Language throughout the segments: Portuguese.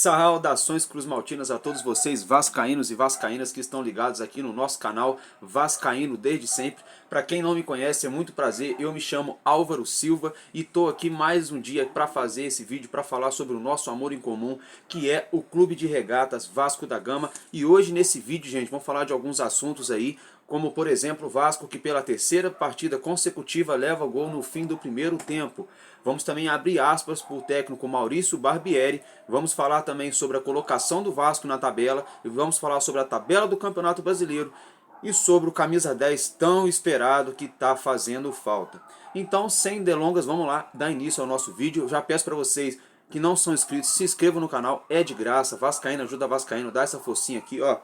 Saudações cruzmaltinas a todos vocês vascaínos e vascaínas que estão ligados aqui no nosso canal Vascaíno desde sempre. Para quem não me conhece, é muito prazer, eu me chamo Álvaro Silva e estou aqui mais um dia para fazer esse vídeo, para falar sobre o nosso amor em comum, que é o Clube de Regatas Vasco da Gama. E hoje nesse vídeo, gente, vamos falar de alguns assuntos aí, como por exemplo o Vasco que pela terceira partida consecutiva leva gol no fim do primeiro tempo. Vamos também abrir aspas para o técnico Maurício Barbieri, vamos falar também sobre a colocação do Vasco na tabela, e vamos falar sobre a tabela do Campeonato Brasileiro e sobre o camisa 10 tão esperado que está fazendo falta. Então, sem delongas, vamos lá dar início ao nosso vídeo. Eu já peço para vocês que não são inscritos, se inscrevam no canal, é de graça. Vascaíno ajuda Vascaíno, dá essa forcinha aqui, ó.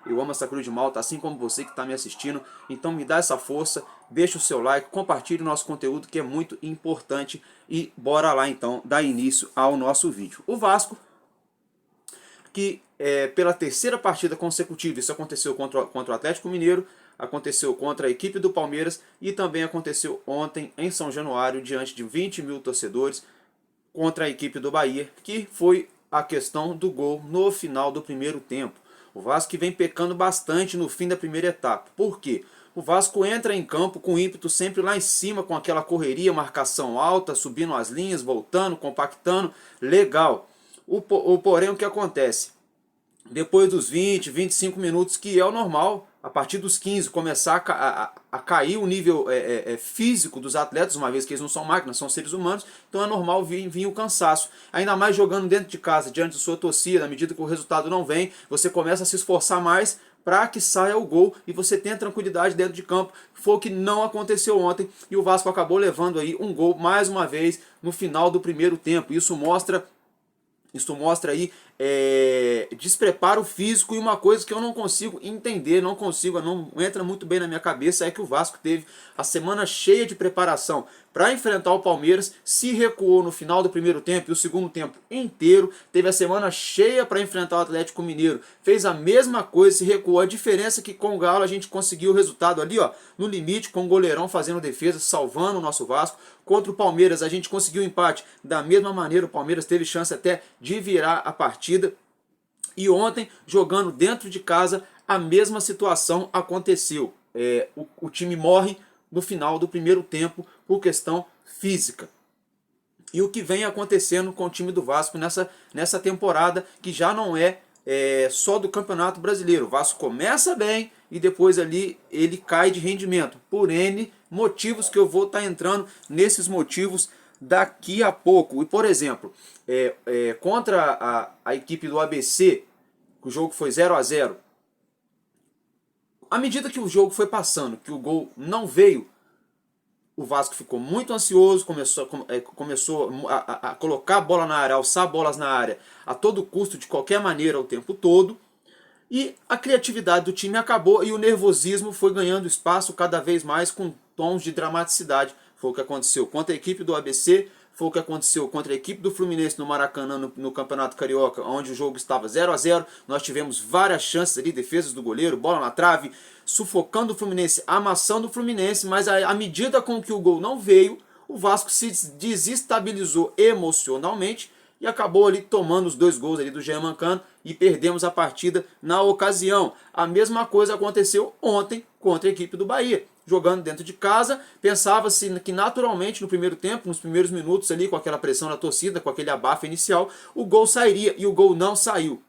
Eu amo essa Cruz de Malta, assim como você que está me assistindo. Então me dá essa força, deixa o seu like, compartilhe o nosso conteúdo que é muito importante. E bora lá então dar início ao nosso vídeo. O Vasco, que pela terceira partida consecutiva, isso aconteceu contra o Atlético Mineiro, aconteceu contra a equipe do Palmeiras e também aconteceu ontem em São Januário, diante de 20 mil torcedores, contra a equipe do Bahia, que foi a questão do gol no final do primeiro tempo. O Vasco que vem pecando bastante no fim da primeira etapa. Por quê? O Vasco entra em campo com ímpeto sempre lá em cima, com aquela correria, marcação alta, subindo as linhas, voltando, compactando, legal. Porém, o que acontece? Depois dos 20, 25 minutos, que é o normal, a partir dos 15, começar a cair o nível físico dos atletas, uma vez que eles não são máquinas, são seres humanos, então é normal vir o cansaço. Ainda mais jogando dentro de casa, diante da sua torcida, à medida que o resultado não vem, você começa a se esforçar mais para que saia o gol e você tenha tranquilidade dentro de campo. Foi o que não aconteceu ontem e o Vasco acabou levando aí um gol mais uma vez no final do primeiro tempo. Isso mostra aí despreparo físico, e uma coisa que eu não consigo entender, não entra muito bem na minha cabeça, é que o Vasco teve a semana cheia de preparação para enfrentar o Palmeiras, se recuou no final do primeiro tempo e o segundo tempo inteiro, teve a semana cheia para enfrentar o Atlético Mineiro, fez a mesma coisa, se recuou. A diferença é que com o Galo a gente conseguiu o resultado ali, ó, no limite, com o goleirão fazendo defesa, salvando o nosso Vasco. Contra o Palmeiras a gente conseguiu o empate da mesma maneira, o Palmeiras teve chance até de virar a partida. E ontem, jogando dentro de casa, a mesma situação aconteceu. O time morre no final do primeiro tempo por questão física. E o que vem acontecendo com o time do Vasco nessa temporada, que já não é só do Campeonato Brasileiro. O Vasco começa bem e depois ali ele cai de rendimento, por N motivos, que eu vou estar entrando nesses motivos daqui a pouco. E por exemplo, contra a equipe do ABC, o jogo foi 0 a 0. À medida que o jogo foi passando, que o gol não veio, o Vasco ficou muito ansioso, começou a colocar a bola na área, alçar bolas na área a todo custo, de qualquer maneira, o tempo todo. E a criatividade do time acabou e o nervosismo foi ganhando espaço cada vez mais, com tons de dramaticidade. Foi o que aconteceu contra a equipe do ABC, foi o que aconteceu contra a equipe do Fluminense no Maracanã, no Campeonato Carioca, onde o jogo estava 0 a 0. Nós tivemos várias chances ali, defesas do goleiro, bola na trave, sufocando o Fluminense, amassando o Fluminense, mas à medida com que o gol não veio, o Vasco se desestabilizou emocionalmente e acabou ali tomando os 2 gols ali do Jean Mancano e perdemos a partida na ocasião. A mesma coisa aconteceu ontem contra a equipe do Bahia. Jogando dentro de casa, pensava-se que naturalmente no primeiro tempo, nos primeiros minutos ali, com aquela pressão da torcida, com aquele abafo inicial, o gol sairia, e o gol não saiu.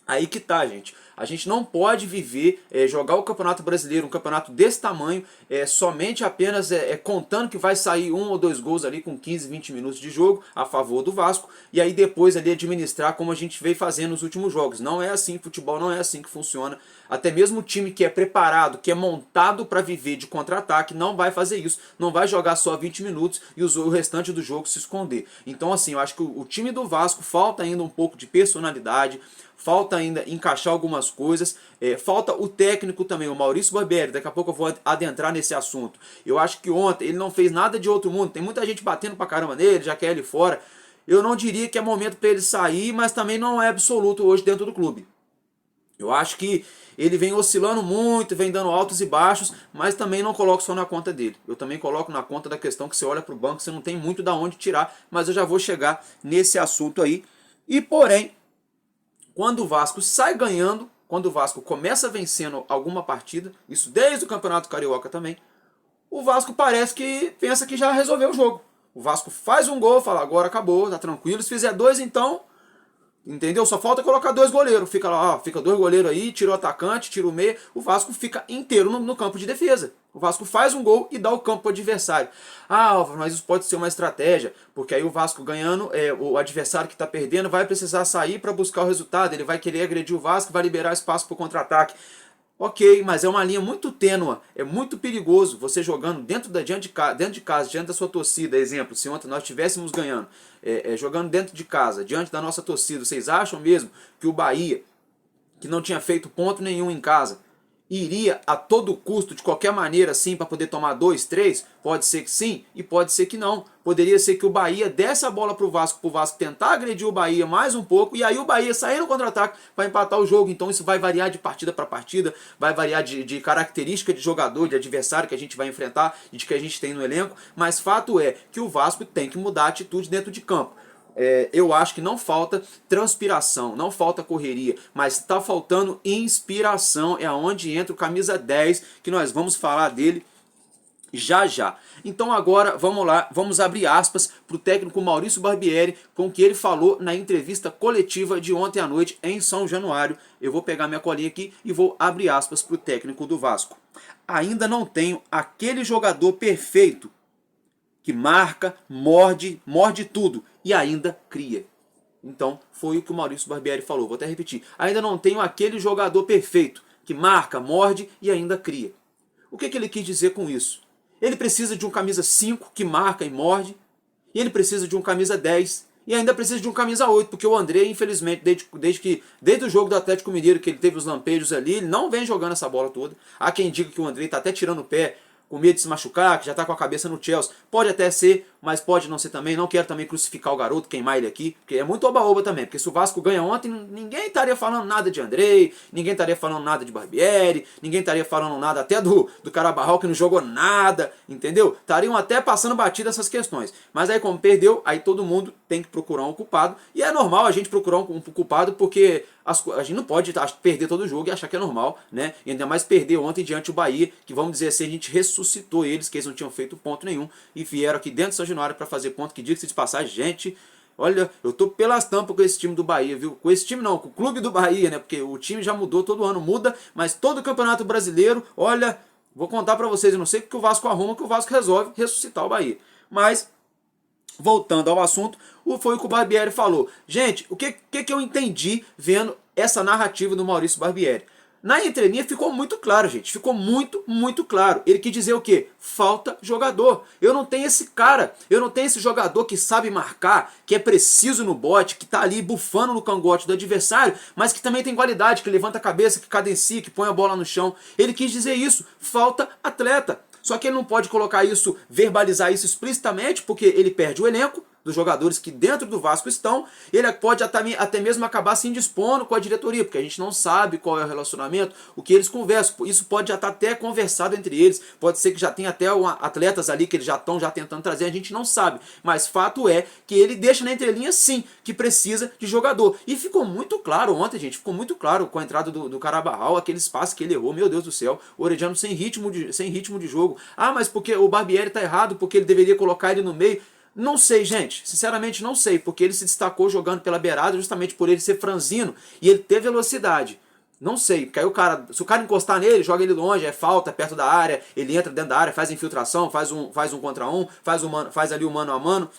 Aí que tá, gente. A gente não pode viver, jogar o Campeonato Brasileiro, um campeonato desse tamanho, somente apenas contando que vai sair 1 ou 2 gols ali com 15, 20 minutos de jogo a favor do Vasco, e aí depois ali administrar como a gente veio fazendo nos últimos jogos. Não é assim, futebol não é assim que funciona. Até mesmo o time que é preparado, que é montado para viver de contra-ataque, não vai fazer isso. Não vai jogar só 20 minutos e o restante do jogo se esconder. Então assim, eu acho que o time do Vasco falta ainda um pouco de personalidade, falta ainda encaixar algumas coisas, falta o técnico também, o Maurício Barbieri. Daqui a pouco eu vou adentrar nesse assunto. Eu acho que ontem ele não fez nada de outro mundo, tem muita gente batendo pra caramba nele, já quer ele fora. Eu não diria que é momento para ele sair, mas também não é absoluto hoje dentro do clube. Eu acho que ele vem oscilando muito, vem dando altos e baixos, mas também não coloco só na conta dele. Eu também coloco na conta da questão que você olha para o banco, você não tem muito da onde tirar, mas eu já vou chegar nesse assunto aí. E porém, Quando o Vasco sai ganhando, quando o Vasco começa vencendo alguma partida, isso desde o Campeonato Carioca também, o Vasco parece que pensa que já resolveu o jogo. O Vasco faz um gol, fala, agora acabou, tá tranquilo. Se fizer dois, então, entendeu? Só falta colocar dois goleiros. Fica lá, ó, fica dois goleiros aí, tira o atacante, tira o meio. O Vasco fica inteiro no campo de defesa. O Vasco faz um gol e dá o campo para o adversário. Ah, mas isso pode ser uma estratégia, porque aí o Vasco ganhando, o adversário que está perdendo vai precisar sair para buscar o resultado. Ele vai querer agredir o Vasco, vai liberar espaço para o contra-ataque. Ok, mas é uma linha muito tênua, é muito perigoso você jogando dentro de casa, diante da sua torcida. Exemplo, se ontem nós estivéssemos ganhando, jogando dentro de casa, diante da nossa torcida, vocês acham mesmo que o Bahia, que não tinha feito ponto nenhum em casa, iria a todo custo, de qualquer maneira, assim, para poder tomar 2, 3? Pode ser que sim e pode ser que não. Poderia ser que o Bahia desse a bola para o Vasco tentar agredir o Bahia mais um pouco, e aí o Bahia sair no contra-ataque para empatar o jogo. Então isso vai variar de partida para partida, vai variar de característica de jogador, de adversário que a gente vai enfrentar e de que a gente tem no elenco, mas fato é que o Vasco tem que mudar a atitude dentro de campo. Eu acho que não falta transpiração, não falta correria, mas está faltando inspiração. É onde entra o camisa 10, que nós vamos falar dele já já. Então agora vamos lá, vamos abrir aspas para o técnico Maurício Barbieri, com o que ele falou na entrevista coletiva de ontem à noite em São Januário. Eu vou pegar minha colinha aqui e vou abrir aspas para o técnico do Vasco. Ainda não tenho aquele jogador perfeito que marca, morde tudo e ainda cria. Então, foi o que o Maurício Barbieri falou. Vou até repetir. Ainda não tenho aquele jogador perfeito que marca, morde e ainda cria. O que ele quis dizer com isso? Ele precisa de um camisa 5 que marca e morde, e ele precisa de um camisa 10 e ainda precisa de um camisa 8, porque o André, infelizmente, desde o jogo do Atlético Mineiro, que ele teve os lampejos ali, ele não vem jogando essa bola toda. Há quem diga que o André está até tirando o pé, com medo de se machucar, que já está com a cabeça no Chelsea. Pode até ser, mas pode não ser também. Não quero também crucificar o garoto, queimar ele aqui, porque é muito oba-oba também. Porque se o Vasco ganha ontem, ninguém estaria falando nada de Andrei, ninguém estaria falando nada de Barbieri, ninguém estaria falando nada até do Carabarral, que não jogou nada, entendeu? Estariam até passando batida essas questões. Mas aí como perdeu, aí todo mundo tem que procurar um culpado. E é normal a gente procurar um culpado, porque a gente não pode perder todo o jogo e achar que é normal, né? E ainda mais perder ontem diante do Bahia, que vamos dizer assim, a gente ressuscitou eles, que eles não tinham feito ponto nenhum, e vieram aqui dentro de São Januário para fazer ponto. Que diga-se de passagem, gente, olha, eu tô pelas tampas com esse time do Bahia, viu? Com esse time não, com o clube do Bahia, né? Porque o time já mudou, todo ano muda, mas todo o Campeonato Brasileiro, olha, vou contar para vocês, eu não sei o que o Vasco arruma, que o Vasco resolve ressuscitar o Bahia. Mas, voltando ao assunto, foi o que o Barbieri falou. Gente, o que eu entendi vendo essa narrativa do Maurício Barbieri? Na entrelinha ficou muito claro, gente. Ficou muito claro. Ele quis dizer o quê? Falta jogador. Eu não tenho esse cara. Eu não tenho esse jogador que sabe marcar, que é preciso no bote, que tá ali bufando no cangote do adversário, mas que também tem qualidade, que levanta a cabeça, que cadencia, que põe a bola no chão. Ele quis dizer isso. Falta atleta. Só que ele não pode colocar isso, verbalizar isso explicitamente, porque ele perde o elenco dos jogadores que dentro do Vasco estão. Ele pode até mesmo acabar se indispondo com a diretoria, porque a gente não sabe qual é o relacionamento, o que eles conversam. Isso pode já estar até conversado entre eles, pode ser que já tenha até atletas ali que eles já estão tentando trazer, a gente não sabe. Mas fato é que ele deixa na entrelinha sim, que precisa de jogador. E ficou muito claro ontem, gente, ficou muito claro com a entrada do Carabarral, aquele espaço que ele errou, meu Deus do céu, o Orediano sem ritmo de jogo. Ah, mas porque o Barbieri tá errado, porque ele deveria colocar ele no meio. Não sei, gente. Sinceramente, não sei. Porque ele se destacou jogando pela beirada justamente por ele ser franzino e ele ter velocidade. Não sei. Porque aí se o cara encostar nele, joga ele longe, é falta, é perto da área, ele entra dentro da área, faz infiltração, faz um contra um, faz ali o mano a mano.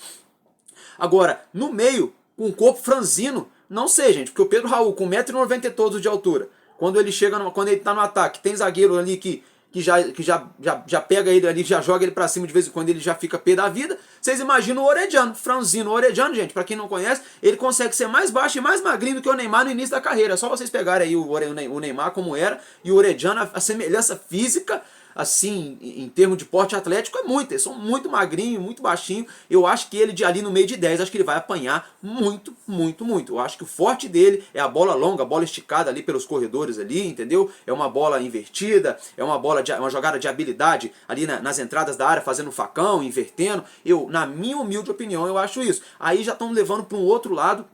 Agora, no meio, com o corpo franzino, não sei, gente. Porque o Pedro Raul, com 1,90 m todos de altura, quando ele tá no ataque, tem zagueiro ali que já pega ele ali, já joga ele pra cima de vez em quando, ele já fica pé da vida. Vocês imaginam o Orediano, franzino. O Orediano, gente, pra quem não conhece, ele consegue ser mais baixo e mais magrinho do que o Neymar no início da carreira. É só vocês pegarem aí o Neymar como era, e o Orediano, a semelhança física, assim, em termos de porte atlético, é muito. Eles são muito magrinho, muito baixinho. Eu acho que ele de ali no meio de 10, acho que ele vai apanhar muito. Eu acho que o forte dele é a bola longa, a bola esticada ali pelos corredores ali, entendeu? É uma bola invertida, é uma jogada de habilidade ali nas entradas da área, fazendo facão, invertendo. Na minha humilde opinião, eu acho isso. Aí já estão levando para um outro lado,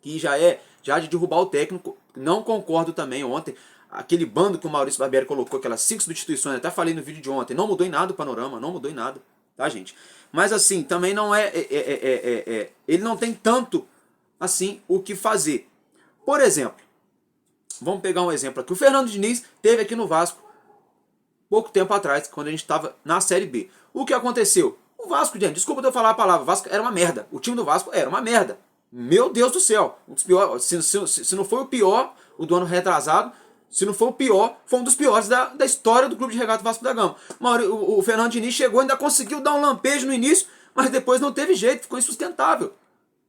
que já de derrubar o técnico. Não concordo também ontem. Aquele bando que o Maurício Barbieri colocou, aquelas 5 substituições, até falei no vídeo de ontem, não mudou em nada o panorama, não mudou em nada, tá, gente? Mas assim, também não ele não tem tanto, assim, o que fazer. Por exemplo, vamos pegar um exemplo aqui. O Fernando Diniz teve aqui no Vasco, pouco tempo atrás, quando a gente estava na Série B. O que aconteceu? O Vasco, gente, desculpa eu falar a palavra, o Vasco era uma merda. O time do Vasco era uma merda. Meu Deus do céu. Um dos piores, se não foi o pior, o do ano retrasado, se não foi o pior, foi um dos piores da história do Clube de Regata Vasco da Gama. O Fernando Diniz chegou, ainda conseguiu dar um lampejo no início, mas depois não teve jeito, ficou insustentável.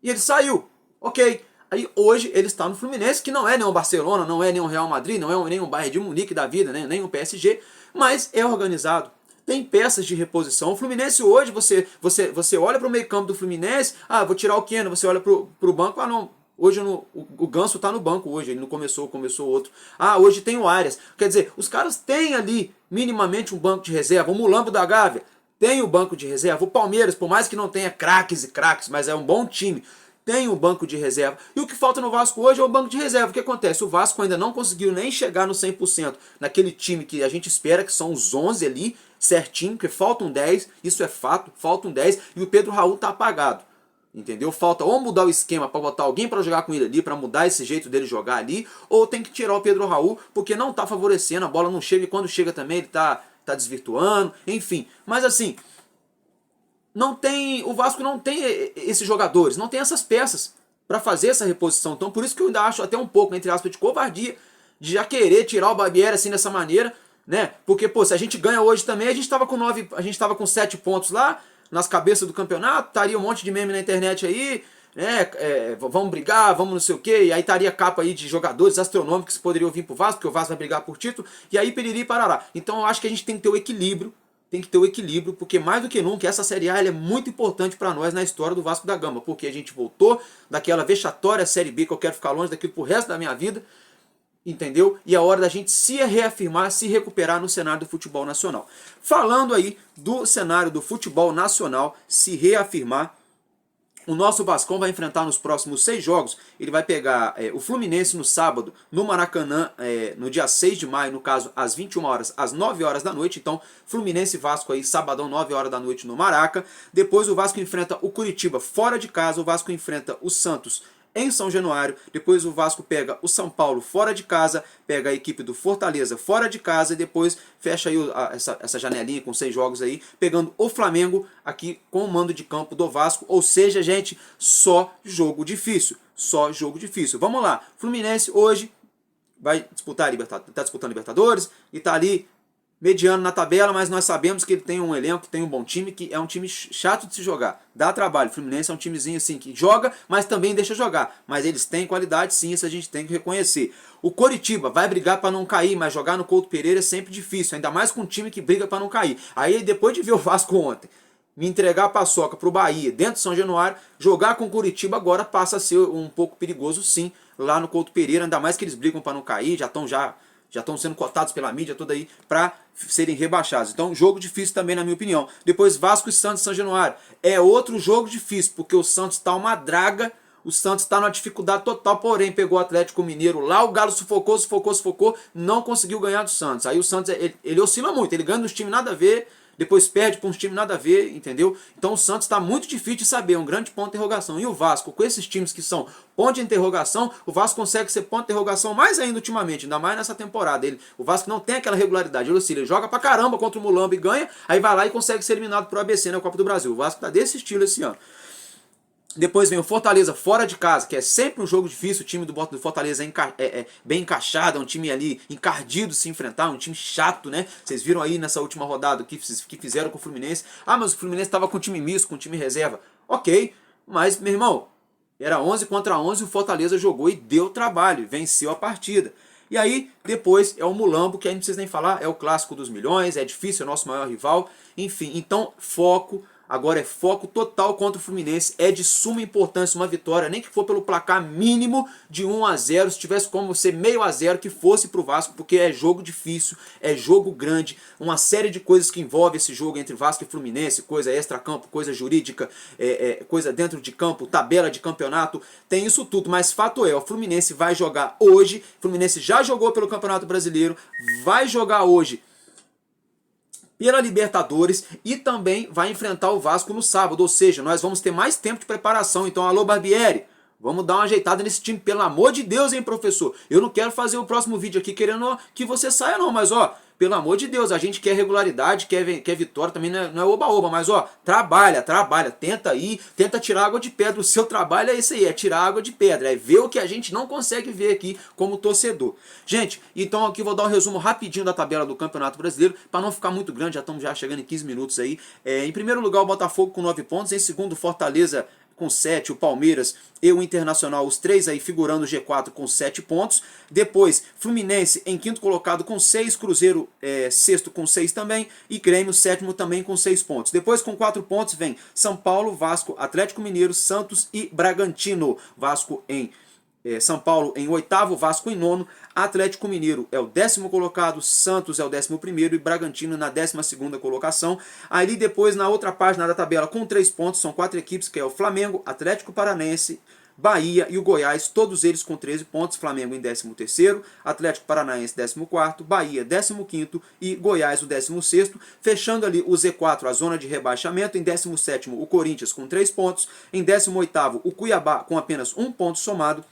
E ele saiu. Ok. Aí hoje ele está no Fluminense, que não é nem o Barcelona, não é nem o Real Madrid, não é nem o Bayern de Munique da vida, nem o PSG, mas é organizado. Tem peças de reposição. O Fluminense hoje, você olha para o meio campo do Fluminense, vou tirar o Keno, você olha para o banco, não, hoje o Ganso está no banco hoje, ele não começou outro. Hoje tem o Arias. Quer dizer, os caras têm ali minimamente um banco de reserva. O Mulambo da Gávea tem o banco de reserva. O Palmeiras, por mais que não tenha craques e craques, mas é um bom time, tem o banco de reserva. E o que falta no Vasco hoje é o banco de reserva. O que acontece? O Vasco ainda não conseguiu nem chegar no 100% naquele time que a gente espera, que são os 11 ali, certinho, porque faltam 10, isso é fato, faltam 10, e o Pedro Raul tá apagado. Entendeu? Falta ou mudar o esquema para botar alguém para jogar com ele ali, para mudar esse jeito dele jogar ali, ou tem que tirar o Pedro Raul, porque não tá favorecendo, a bola não chega, e quando chega também ele tá desvirtuando, enfim. Mas assim, o Vasco não tem esses jogadores, não tem essas peças para fazer essa reposição. Então por isso que eu ainda acho até um pouco, entre aspas, de covardia, de já querer tirar o Barbieri assim dessa maneira, né? Porque, pô, se a gente ganha hoje também, a gente tava com 7 pontos lá, nas cabeças do campeonato, estaria um monte de meme na internet aí, né? Vamos brigar, vamos não sei o quê, e aí estaria capa aí de jogadores astronômicos que poderiam vir pro Vasco, porque o Vasco vai brigar por título, e aí piriri e parará. Então eu acho que a gente tem que ter o equilíbrio, porque mais do que nunca essa Série A ela é muito importante para nós na história do Vasco da Gama, porque a gente voltou daquela vexatória Série B que eu quero ficar longe daquilo pro resto da minha vida, entendeu? E é hora da gente se reafirmar, se recuperar no cenário do futebol nacional. Falando aí do cenário do futebol nacional, se reafirmar, o nosso Vascão vai enfrentar nos próximos 6 jogos, ele vai pegar o Fluminense no sábado, no Maracanã, no dia 6 de maio, no caso, às 21 horas, às 9 horas da noite. Então, Fluminense e Vasco aí, sabadão, 9 horas da noite no Maraca. Depois o Vasco enfrenta o Curitiba fora de casa, o Vasco enfrenta o Santos em São Januário, depois o Vasco pega o São Paulo fora de casa, pega a equipe do Fortaleza fora de casa e depois fecha aí essa janelinha com 6 jogos aí, pegando o Flamengo aqui com o mando de campo do Vasco, ou seja, gente, só jogo difícil, Vamos lá, Fluminense hoje vai disputar tá disputando Libertadores e tá ali mediano na tabela, mas nós sabemos que ele tem um elenco, que tem um bom time, que é um time chato de se jogar. Dá trabalho. O Fluminense é um timezinho assim que joga, mas também deixa jogar. Mas eles têm qualidade sim, isso a gente tem que reconhecer. O Coritiba vai brigar para não cair, mas jogar no Couto Pereira é sempre difícil, ainda mais com um time que briga para não cair. Aí depois de ver o Vasco ontem, me entregar a paçoca pro Bahia dentro de São Januário, jogar com o Coritiba agora passa a ser um pouco perigoso sim, lá no Couto Pereira, ainda mais que eles brigam para não cair, já estão sendo cotados pela mídia toda aí para serem rebaixados. Então, jogo difícil também, na minha opinião. Depois, Vasco e Santos São Januário. É outro jogo difícil, porque o Santos está uma draga, o Santos está numa dificuldade total, porém, pegou o Atlético Mineiro lá, o Galo sufocou, não conseguiu ganhar do Santos. Aí o Santos, ele oscila muito, ele ganha dos times nada a ver, depois perde para uns times nada a ver, entendeu? Então o Santos está muito difícil de saber, é um grande ponto de interrogação. E o Vasco, com esses times que são ponto de interrogação, o Vasco consegue ser ponto de interrogação mais ainda ultimamente, ainda mais nessa temporada. O Vasco não tem aquela regularidade, ele joga pra caramba contra o Mulambo e ganha, aí vai lá e consegue ser eliminado pro ABC na Copa do Brasil. O Vasco tá desse estilo esse ano. Depois vem o Fortaleza fora de casa, que é sempre um jogo difícil. O time do Fortaleza é bem encaixado, é um time ali encardido de se enfrentar, um time chato, né? Vocês viram aí nessa última rodada que fizeram com o Fluminense. Mas o Fluminense estava com time misto, com time reserva. Ok, mas, meu irmão, era 11 contra 11, o Fortaleza jogou e deu trabalho, venceu a partida. E aí, depois é o Mulambo, que aí não precisa nem falar, é o clássico dos milhões, é difícil, é o nosso maior rival. Enfim, então, foco. Agora é foco total contra o Fluminense, é de suma importância uma vitória, nem que for pelo placar mínimo de 1-0, se tivesse como ser meio a 0 que fosse pro Vasco, porque é jogo difícil, é jogo grande, uma série de coisas que envolve esse jogo entre Vasco e Fluminense, coisa extra-campo, coisa jurídica, coisa dentro de campo, tabela de campeonato, tem isso tudo, mas fato é, o Fluminense vai jogar hoje, o Fluminense já jogou pelo Campeonato Brasileiro, vai jogar hoje pela Libertadores e também vai enfrentar o Vasco no sábado, ou seja, nós vamos ter mais tempo de preparação. Então, alô Barbieri, vamos dar uma ajeitada nesse time, pelo amor de Deus, hein, professor? Eu não quero fazer o próximo vídeo aqui querendo que você saia não, mas ó, pelo amor de Deus, a gente quer regularidade, quer vitória, também não é oba-oba, mas ó, trabalha, tenta ir, tenta tirar água de pedra, o seu trabalho é esse aí, é tirar água de pedra, é ver o que a gente não consegue ver aqui como torcedor. Gente, então aqui vou dar um resumo rapidinho da tabela do Campeonato Brasileiro, para não ficar muito grande, já estamos chegando em 15 minutos aí. Em primeiro lugar o Botafogo com 9 pontos, em segundo Fortaleza com 7, o Palmeiras e o Internacional, os três aí figurando o G4 com 7 pontos. Depois, Fluminense em quinto colocado com 6, Cruzeiro sexto com 6 também, e Grêmio sétimo também com 6 pontos. Depois, com 4 pontos, vem São Paulo, Vasco, Atlético Mineiro, Santos e Bragantino. Vasco em São Paulo em oitavo, Vasco em nono, Atlético Mineiro é o 10º colocado, Santos é o 11º e Bragantino na 12ª colocação. Ali depois, na outra página da tabela, com 3 pontos, são 4 equipes, que é o Flamengo, Atlético Paranaense, Bahia e o Goiás, todos eles com 13 pontos, Flamengo em 13º, Atlético Paranaense 14º, Bahia 15º e Goiás o 16º, fechando ali o Z4, a zona de rebaixamento, em 17º o Corinthians com 3 pontos, em 18º o Cuiabá com apenas 1 ponto somado,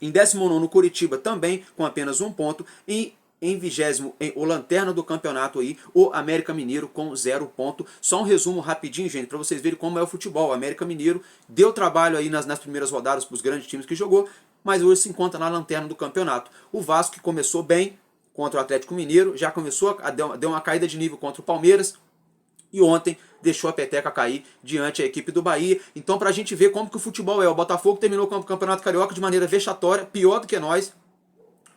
em 19º o Curitiba também com apenas 1 ponto e em 20º, o lanterna do campeonato aí, o América Mineiro com 0 ponto. Só um resumo rapidinho, gente, para vocês verem como é o futebol. O América Mineiro deu trabalho aí nas primeiras rodadas para os grandes times que jogou, mas hoje se encontra na lanterna do campeonato. O Vasco, que começou bem contra o Atlético Mineiro, já começou deu uma caída de nível contra o Palmeiras, e ontem deixou a peteca cair diante da equipe do Bahia. Então, para a gente ver como que o futebol é, o Botafogo terminou com o Campeonato Carioca de maneira vexatória, pior do que nós,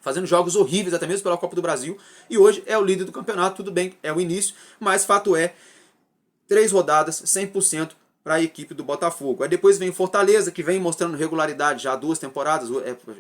fazendo jogos horríveis, até mesmo pela Copa do Brasil, e hoje é o líder do campeonato, tudo bem, é o início, mas fato é, 3 rodadas, 100% para a equipe do Botafogo. Aí depois vem o Fortaleza, que vem mostrando regularidade já há 2 temporadas,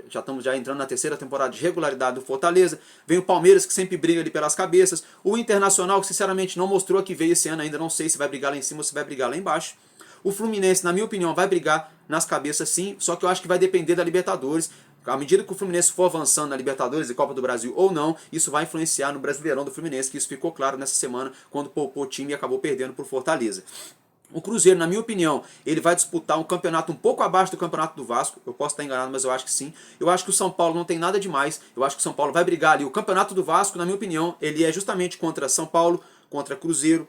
já estamos entrando na 3ª temporada de regularidade do Fortaleza. Vem o Palmeiras, que sempre briga ali pelas cabeças. O Internacional, que sinceramente não mostrou que veio esse ano ainda, não sei se vai brigar lá em cima ou se vai brigar lá embaixo. O Fluminense, na minha opinião, vai brigar nas cabeças sim, só que eu acho que vai depender da Libertadores. À medida que o Fluminense for avançando na Libertadores e Copa do Brasil ou não, isso vai influenciar no Brasileirão do Fluminense, que isso ficou claro nessa semana, quando poupou o time e acabou perdendo por Fortaleza. O Cruzeiro, na minha opinião, ele vai disputar um campeonato um pouco abaixo do campeonato do Vasco. Eu posso estar enganado, mas eu acho que sim. Eu acho que o São Paulo não tem nada demais. Eu acho que o São Paulo vai brigar ali. O campeonato do Vasco, na minha opinião, ele é justamente contra São Paulo, contra Cruzeiro,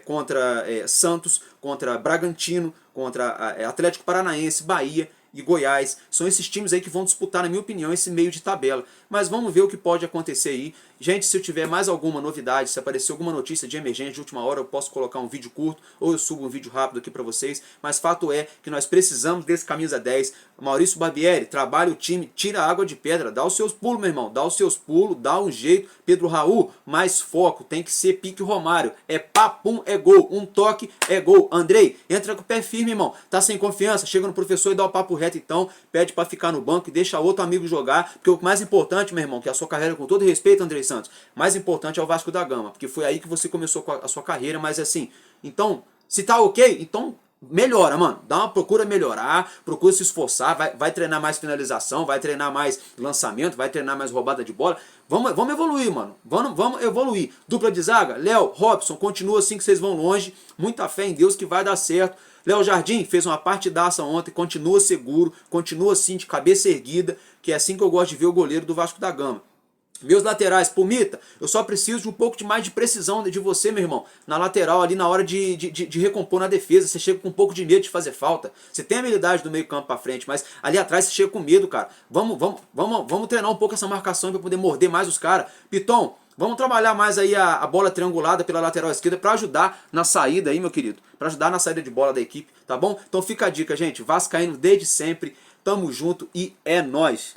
contra Santos, contra Bragantino, contra Atlético Paranaense, Bahia e Goiás. São esses times aí que vão disputar, na minha opinião, esse meio de tabela. Mas vamos ver o que pode acontecer aí. Gente, se eu tiver mais alguma novidade, se aparecer alguma notícia de emergência de última hora, eu posso colocar um vídeo curto ou eu subo um vídeo rápido aqui para vocês. Mas fato é que nós precisamos desse camisa 10. Maurício Barbieri, trabalha o time, tira a água de pedra, dá os seus pulos, meu irmão. Dá os seus pulos, dá um jeito. Pedro Raul, mais foco, tem que ser pique Romário. É papum, é gol. Um toque, é gol. Andrei, entra com o pé firme, irmão. Tá sem confiança? Chega no professor e dá o papo reto, então. Pede para ficar no banco e deixa outro amigo jogar. Porque o mais importante, meu irmão, que é a sua carreira, com todo respeito, Andrei Santos, mais importante é o Vasco da Gama, porque foi aí que você começou a sua carreira, mas assim, então, se tá ok, então melhora, mano, procura melhorar, procura se esforçar, vai treinar mais finalização, vai treinar mais lançamento, vai treinar mais roubada de bola, vamos evoluir, mano, vamos evoluir. Dupla de zaga, Léo, Robson, continua assim que vocês vão longe, muita fé em Deus que vai dar certo. Léo Jardim fez uma partidaça ontem, continua seguro, continua assim de cabeça erguida, que é assim que eu gosto de ver o goleiro do Vasco da Gama. Meus laterais, Pumita, eu só preciso de um pouco mais de precisão de você, meu irmão. Na lateral, ali na hora de recompor na defesa, você chega com um pouco de medo de fazer falta. Você tem a habilidade do meio campo para frente, mas ali atrás você chega com medo, cara. Vamos treinar um pouco essa marcação para poder morder mais os caras. Piton, vamos trabalhar mais aí a bola triangulada pela lateral esquerda para ajudar na saída aí, meu querido. Para ajudar na saída de bola da equipe, tá bom? Então fica a dica, gente. Vascaíno desde sempre. Tamo junto e é nóis.